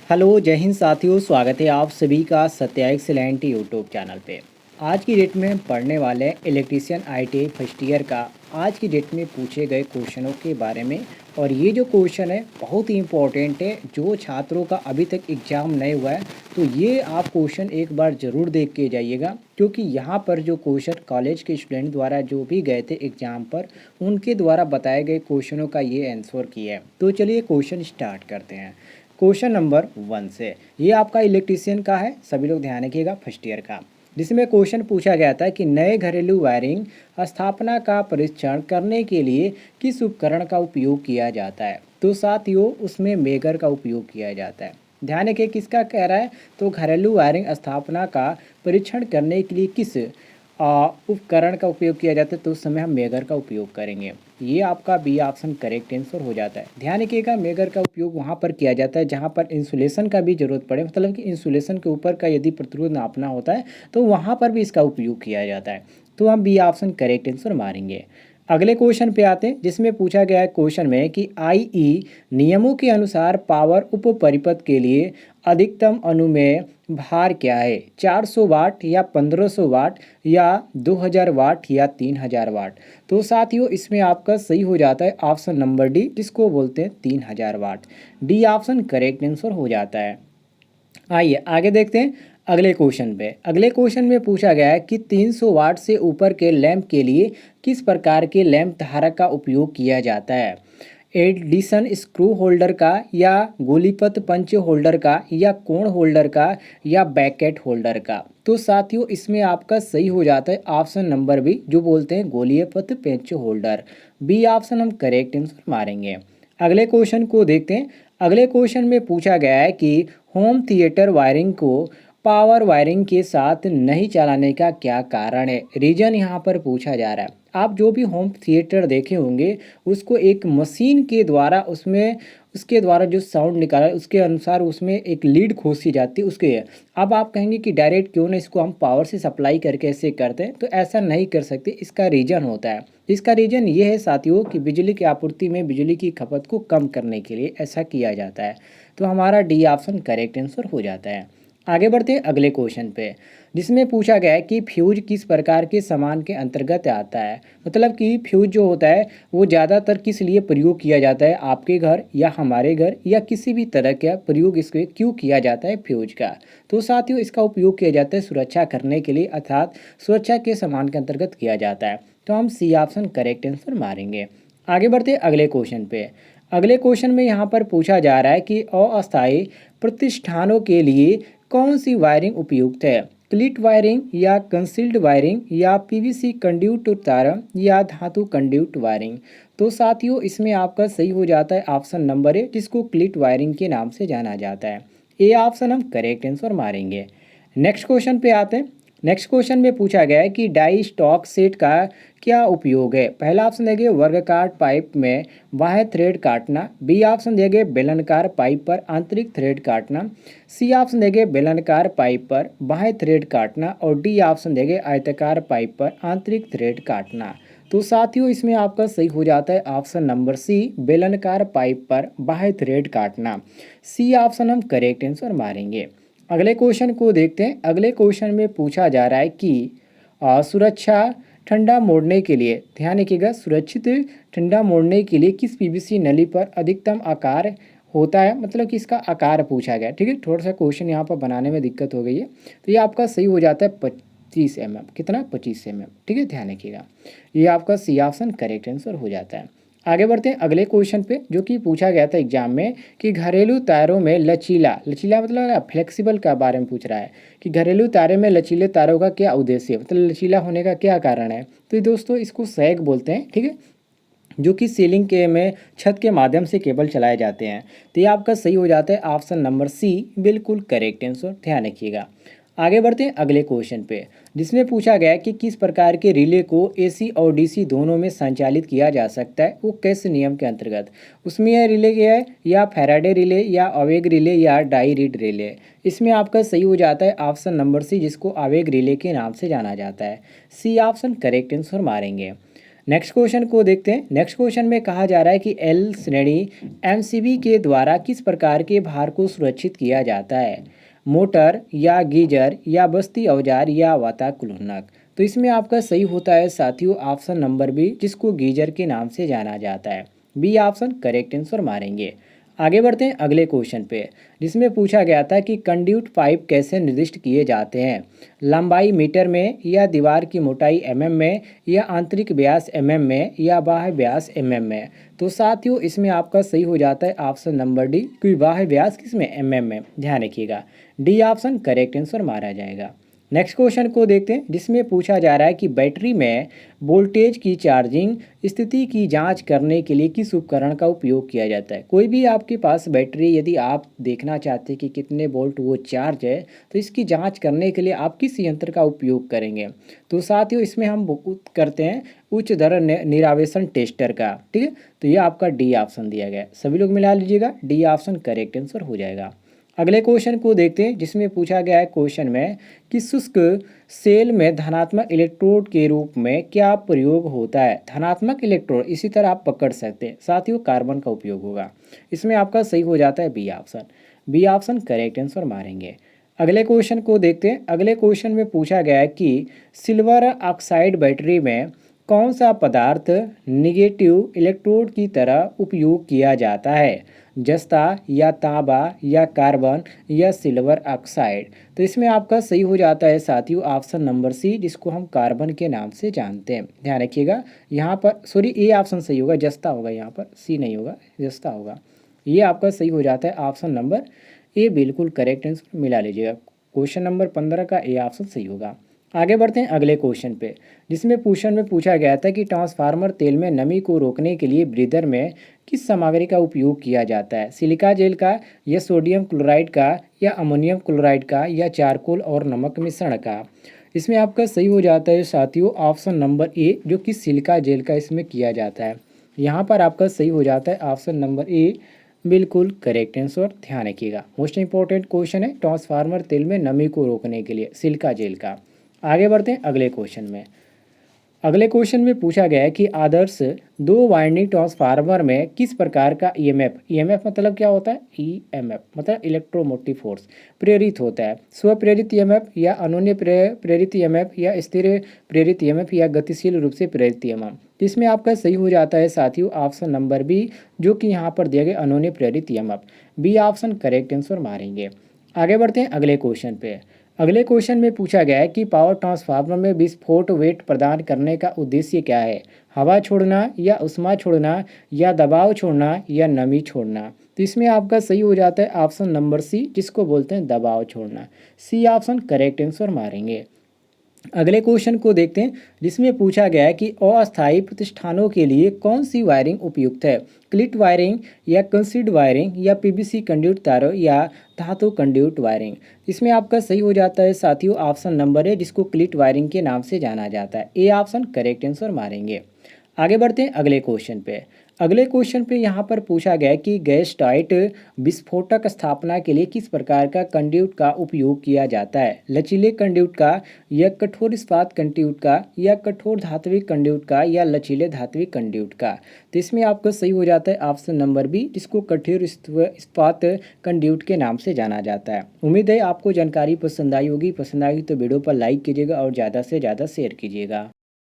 Hello जय हिंद साथियों, स्वागत है आप सभी का सत्या एक्सीलेंट यूट्यूब चैनल पे। आज की डेट में पढ़ने वाले इलेक्ट्रीशियन आईटीआई फर्स्ट ईयर का आज की डेट में पूछे गए क्वेश्चनों के बारे में। और ये जो क्वेश्चन है बहुत ही इम्पोर्टेंट है, जो छात्रों का अभी तक एग्ज़ाम नहीं हुआ है तो ये आप क्वेश्चन एक बार ज़रूर देख के जाइएगा, क्योंकि यहाँ पर जो क्वेश्चन कॉलेज के स्टूडेंट द्वारा जो भी गए थे एग्ज़ाम पर उनके द्वारा बताए गए क्वेश्चनों का ये आंसर किया है। तो चलिए क्वेश्चन स्टार्ट करते हैं। क्वेश्चन नंबर 1 से। ये आपका इलेक्ट्रीशियन का है, सभी लोग ध्यान रखिएगा, फर्स्ट ईयर का। जिसमें क्वेश्चन पूछा गया था कि नए घरेलू वायरिंग स्थापना का परीक्षण करने के लिए किस उपकरण का उपयोग किया जाता है। तो साथियों उसमें मेगर का उपयोग किया जाता है। ध्यान रखिए किसका कह रहा है, तो घरेलू वायरिंग स्थापना का परीक्षण करने के लिए किस उपकरण का उपयोग किया जाता है, तो उस समय हम मेगर का उपयोग करेंगे। ये आपका बी ऑप्शन करेक्ट आंसर हो जाता है। ध्यान रखिएगा मेगर का उपयोग वहाँ पर किया जाता है जहाँ पर इंसुलेशन का भी जरूरत पड़े, मतलब कि इंसुलेशन के ऊपर का यदि प्रतिरोध नापना होता है तो वहाँ पर भी इसका उपयोग किया जाता है। तो हम बी ऑप्शन करेक्ट आंसर मारेंगे। अगले क्वेश्चन पे आते हैं, जिसमें पूछा गया है क्वेश्चन में कि आईई नियमों के अनुसार पावर उप परिपथ के लिए अधिकतम अनुमेय भार क्या है, 400 वाट या 1500 वाट या 2000 वाट या 3000 वाट। तो साथियों इसमें आपका सही हो जाता है ऑप्शन नंबर डी, जिसको बोलते हैं 3000 वाट। डी ऑप्शन करेक्ट आंसर हो जाता है। आइए आगे देखते हैं अगले क्वेश्चन पे। अगले क्वेश्चन में पूछा गया है कि 300 वाट से ऊपर के लैंप के लिए किस प्रकार के लैंप धारक का उपयोग किया जाता है। एडिशन स्क्रू होल्डर का या गोलीपत पंच होल्डर का या कोण होल्डर का या बैकेट होल्डर का। तो साथियों इसमें आपका सही हो जाता है ऑप्शन नंबर बी, जो बोलते हैं गोलीपत पंच होल्डर। बी ऑप्शन हम करेक्ट आंसर मारेंगे। अगले क्वेश्चन को देखते हैं। अगले क्वेश्चन में पूछा गया है कि होम थिएटर वायरिंग को पावर वायरिंग के साथ नहीं चलाने का क्या कारण है। रीजन यहाँ पर पूछा जा रहा है। आप जो भी होम थिएटर देखे होंगे उसको एक मशीन के द्वारा उसके द्वारा जो साउंड निकाला उसके अनुसार उसमें एक लीड खोसी जाती है उसके। अब आप कहेंगे कि डायरेक्ट क्यों ना इसको हम पावर से सप्लाई करके ऐसे करते हैं, तो ऐसा नहीं कर सकते, इसका रीजन होता है। इसका रीजन ये है साथियों कि बिजली की आपूर्ति में बिजली की खपत को कम करने के लिए ऐसा किया जाता है। तो हमारा डी ऑप्शन करेक्ट आंसर हो जाता है। आगे बढ़ते हैं अगले क्वेश्चन पे, जिसमें पूछा गया है कि फ्यूज किस प्रकार के सामान के अंतर्गत आता है। मतलब कि फ्यूज जो होता है वो ज़्यादातर किस लिए प्रयोग किया जाता है, आपके घर या हमारे घर या किसी भी तरह का प्रयोग इसके क्यों किया जाता है फ्यूज का। तो साथियों इसका उपयोग किया जाता है सुरक्षा करने के लिए, अर्थात सुरक्षा के सामान के अंतर्गत किया जाता है। तो हम सी ऑप्शन करेक्ट आंसर मारेंगे। आगे बढ़ते हैं अगले क्वेश्चन पे। अगले क्वेश्चन में यहाँ पर पूछा जा रहा है कि अस्थायी प्रतिष्ठानों के लिए कौन सी वायरिंग उपयुक्त है। क्लिट वायरिंग या कंसील्ड वायरिंग या पीवीसी कंड्यूट तार या धातु कंड्यूट वायरिंग। तो साथियों इसमें आपका सही हो जाता है ऑप्शन नंबर ए, जिसको क्लिट वायरिंग के नाम से जाना जाता है। ए ऑप्शन हम करेक्ट आंसर मारेंगे। नेक्स्ट क्वेश्चन पे आते हैं। नेक्स्ट क्वेश्चन में पूछा गया है कि डाई स्टॉक सेट का क्या उपयोग है। पहला ऑप्शन देंगे वर्गाकार पाइप में बाह्य थ्रेड काटना। बी ऑप्शन देंगे बेलनाकार पाइप पर आंतरिक थ्रेड काटना। सी ऑप्शन देंगे बेलनाकार पाइप पर बाह्य थ्रेड काटना। और डी ऑप्शन देंगे आयताकार पाइप पर आंतरिक थ्रेड काटना। तो साथियों इसमें आपका सही हो जाता है ऑप्शन नंबर सी, बेलनाकार पाइप पर बाह्य थ्रेड काटना। सी ऑप्शन हम करेक्ट आंसर मारेंगे। अगले क्वेश्चन को देखते हैं। अगले क्वेश्चन में पूछा जा रहा है कि सुरक्षा ठंडा मोड़ने के लिए, ध्यान रखिएगा, सुरक्षित ठंडा मोड़ने के लिए किस पीवीसी नली पर अधिकतम आकार होता है। मतलब कि इसका आकार पूछा गया, ठीक है। थोड़ा सा क्वेश्चन यहाँ पर बनाने में दिक्कत हो गई है, तो ये आपका सही हो जाता है 25 mm। कितना, 25 mm, ठीक है, ध्यान रखिएगा। ये आपका सी ऑप्शन करेक्ट आंसर हो जाता है। आगे बढ़ते हैं अगले क्वेश्चन पे, जो कि पूछा गया था एग्जाम में कि घरेलू तारों में लचीला लचीला मतलब फ्लेक्सिबल का बारे में पूछ रहा है कि घरेलू तारे में लचीले तारों का क्या उद्देश्य है, मतलब लचीला होने का क्या कारण है। तो दोस्तों इसको सैग बोलते हैं, ठीक है, जो कि सीलिंग के में छत के माध्यम से केबल चलाए जाते हैं। तो ये आपका सही हो जाता है ऑप्शन नंबर सी, बिल्कुल करेक्ट आंसर, ध्यान रखिएगा। आगे बढ़ते हैं अगले क्वेश्चन पे, जिसमें पूछा गया है कि किस प्रकार के रिले को एसी और डीसी दोनों में संचालित किया जा सकता है, वो किस नियम के अंतर्गत। उसमें यह रिले क्या है, या फैराडे रिले या आवेग रिले या डाई रीड रिले। इसमें आपका सही हो जाता है ऑप्शन नंबर सी, जिसको आवेग रिले के नाम से जाना जाता है। सी ऑप्शन करेक्ट आंसर मारेंगे। नेक्स्ट क्वेश्चन को देखते हैं। नेक्स्ट क्वेश्चन में कहा जा रहा है कि एल श्रेणी एमसीबी के द्वारा किस प्रकार के भार को सुरक्षित किया जाता है, मोटर या गीजर या बस्ती औजार या वातानुकूलक। तो इसमें आपका सही होता है साथियों ऑप्शन नंबर बी, जिसको गीजर के नाम से जाना जाता है। बी ऑप्शन करेक्ट आंसर मारेंगे। आगे बढ़ते हैं अगले क्वेश्चन पे, जिसमें पूछा गया था कि कंड्यूट पाइप कैसे निर्दिष्ट किए जाते हैं, लंबाई मीटर में या दीवार की मोटाई एमएम में या आंतरिक व्यास एमएम में या बाह्य व्यास एमएम में। तो साथियों इसमें आपका सही हो जाता है ऑप्शन नंबर डी, क्योंकि बाह्य व्यास किसमें, एमएम में। ध्यान रखिएगा, डी ऑप्शन करेक्ट आंसर मारा जाएगा। नेक्स्ट क्वेश्चन को देखते हैं, जिसमें पूछा जा रहा है कि बैटरी में वोल्टेज की चार्जिंग स्थिति की जांच करने के लिए किस उपकरण का उपयोग किया जाता है। कोई भी आपके पास बैटरी यदि आप देखना चाहते हैं कि कितने वोल्ट वो चार्ज है, तो इसकी जांच करने के लिए आप किस यंत्र का उपयोग करेंगे। तो साथियों इसमें हम करते हैं उच्च दर निरावेशन टेस्टर का। ठीक है, तो ये आपका डी ऑप्शन दिया गया है। सभी लोग मिला लीजिएगा, डी ऑप्शन करेक्ट आंसर हो जाएगा। अगले क्वेश्चन को देखते हैं, जिसमें पूछा गया है क्वेश्चन में कि शुष्क सेल में धनात्मक इलेक्ट्रोड के रूप में क्या प्रयोग होता है। धनात्मक इलेक्ट्रोड इसी तरह आप पकड़ सकते हैं साथियों, कार्बन का उपयोग होगा। इसमें आपका सही हो जाता है B option. B option correct answer मारेंगे। अगले क्वेश्चन को देखते हैं। अगले क्वेश्चन में पूछा गया है कि सिल्वर ऑक्साइड बैटरी में कौन सा पदार्थ निगेटिव इलेक्ट्रोड की तरह उपयोग किया जाता है, जस्ता या तांबा या कार्बन या सिल्वर ऑक्साइड। तो इसमें आपका सही हो जाता है साथियों ऑप्शन नंबर सी, जिसको हम कार्बन के नाम से जानते हैं। ध्यान रखिएगा, यहाँ पर सॉरी ए ऑप्शन सही होगा, जस्ता होगा, यहाँ पर सी नहीं होगा, जस्ता होगा। ये आपका सही हो जाता है ऑप्शन नंबर ए, बिल्कुल करेक्ट आंसर मिला लीजिएगा। क्वेश्चन नंबर 15 का ए ऑप्शन सही होगा। आगे बढ़ते हैं अगले क्वेश्चन पे, जिसमें क्वेश्चन में पूछा गया था कि ट्रांसफार्मर तेल में नमी को रोकने के लिए ब्रीदर में किस सामग्री का उपयोग किया जाता है, सिलिका जेल का या सोडियम क्लोराइड का या अमोनियम क्लोराइड का या चारकोल और नमक मिश्रण का। इसमें आपका सही हो जाता है साथियों ऑप्शन नंबर ए, जो कि सिलिका जेल का इसमें किया जाता है। यहाँ पर आपका सही हो जाता है ऑप्शन नंबर ए, बिल्कुल करेक्ट आंसर। ध्यान रखिएगा, मोस्ट इंपॉर्टेंट क्वेश्चन है ट्रांसफार्मर तेल में नमी को रोकने के लिए सिलिका जेल का। आगे बढ़ते हैं अगले क्वेश्चन में। अगले क्वेश्चन में पूछा गया है कि आदर्श दो वाइंडिंग ट्रांसफार्मर में किस प्रकार का ईएमएफ, ईएमएफ मतलब क्या होता है, ईएमएफ मतलब इलेक्ट्रोमोटिव फोर्स, प्रेरित होता है। स्व प्रेरित ईएमएफ या अनन्य प्रेरित ईएमएफ या स्थिर प्रेरित ईएमएफ या गतिशील रूप से प्रेरित ईएमएफ। इसमें आपका सही हो जाता है साथियों ऑप्शन नंबर बी, जो कि यहाँ पर दिया गया अनन्य प्रेरित EMF. B option correct answer मारेंगे। आगे बढ़ते हैं अगले क्वेश्चन पे। अगले क्वेश्चन में पूछा गया है कि पावर ट्रांसफार्मर में विस्फोट वेट प्रदान करने का उद्देश्य क्या है, हवा छोड़ना या उष्मा छोड़ना या दबाव छोड़ना या नमी छोड़ना। तो इसमें आपका सही हो जाता है ऑप्शन नंबर सी, जिसको बोलते हैं दबाव छोड़ना। सी ऑप्शन करेक्ट आंसर मारेंगे। अगले क्वेश्चन को देखते हैं, जिसमें पूछा गया है कि अस्थायी प्रतिष्ठानों के लिए कौन सी वायरिंग उपयुक्त है, क्लिट वायरिंग या कंसीड वायरिंग या पीवीसी कंड्यूट तारों या धातु कंड्यूट वायरिंग। इसमें आपका सही हो जाता है साथियों ऑप्शन नंबर है, जिसको क्लिट वायरिंग के नाम से जाना जाता है। ए ऑप्शन करेक्ट आंसर मारेंगे। आगे बढ़ते हैं अगले क्वेश्चन पे। अगले क्वेश्चन पे यहाँ पर पूछा गया है कि गैस टाइट विस्फोटक स्थापना के लिए किस प्रकार का कंड्यूट का उपयोग किया जाता है, लचीले कंड्यूट का या कठोर इस्पात कंड्यूट का या कठोर धात्विक कंड्यूट का या लचीले धात्विक कंड्यूट का। तो इसमें आपका सही हो जाता है ऑप्शन नंबर बी, जिसको कठोर इस्पात कंड्यूट के नाम से जाना जाता है। उम्मीद है आपको जानकारी पसंद आई होगी। पसंद आई तो वीडियो पर लाइक कीजिएगा और ज़्यादा से ज़्यादा शेयर कीजिएगा।